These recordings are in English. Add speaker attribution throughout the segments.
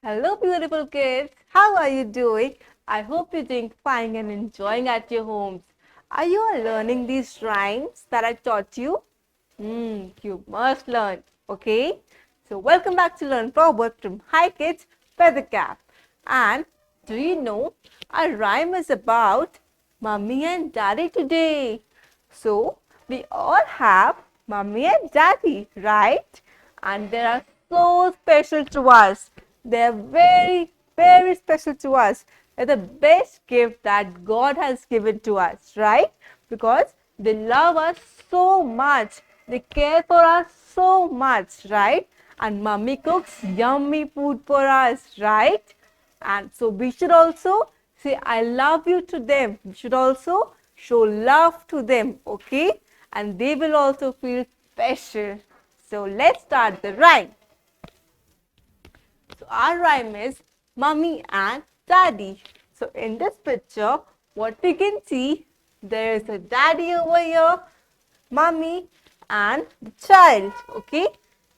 Speaker 1: Hello, beautiful kids. How are you doing? I hope you're doing fine and enjoying at your homes. Are you all learning these rhymes that I taught you? You must learn, okay? So, welcome back to Learn Forward from Hi Kids Feather Cap. And do you know our rhyme is about Mummy and Daddy today? So, we all have Mummy and Daddy, right? And they are so special to us. They are very, very special to us. They're the best gift that God has given to us, right? Because they love us so much. They care for us so much, right? And Mummy cooks yummy food for us, right? And so we should also say, I love you to them. We should also show love to them, okay? And they will also feel special. So let's start the rhyme. So our rhyme is Mummy and Daddy. So in this picture, what we can see, there is a daddy over here, Mummy and the child, okay?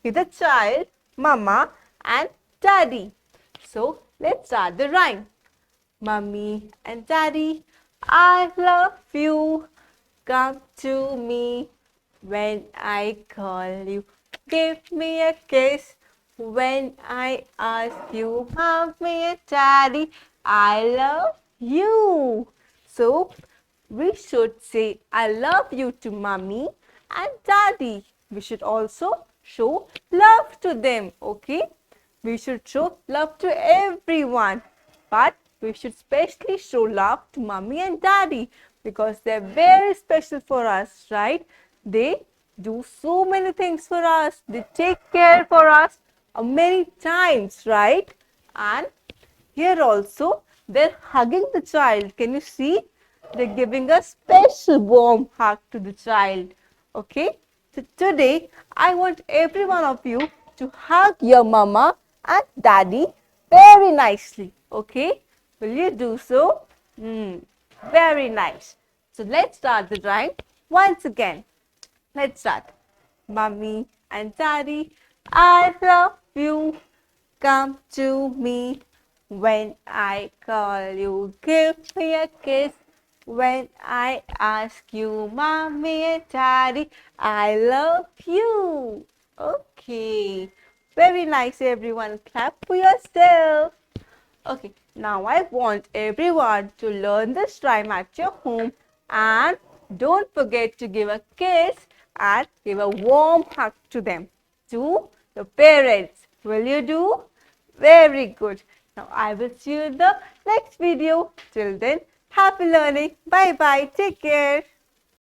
Speaker 1: With the child, Mama and Daddy. So let's start the rhyme. Mummy and Daddy, I love you. Come to me when I call you. Give me a kiss when I ask you. Mommy and Daddy, I love you. So we should say I love you to Mummy and Daddy. We should also show love to them, okay? We should show love to everyone, but we should specially show love to Mummy and Daddy because they're very special for us, right? They do so many things for us. They take care for us many times, right? And here also, they're hugging the child. Can you see? They're giving a special warm hug to the child. Okay? So today, I want every one of you to hug your mama and daddy very nicely. Okay? Will you do so? Very nice. So let's start the rhyme once again. Let's start. Mummy and Daddy, I love you. Come to me when I call you. Give me a kiss when I ask you. Mommy and Daddy, I love you. Okay. Very nice, everyone. Clap for yourself. Okay, now I want everyone to learn this rhyme at your home and don't forget to give a kiss and give a warm hug to them, to the parents. Will you do? Very good. Now I will see you in the next video. Till then, happy learning. Bye bye. Take care.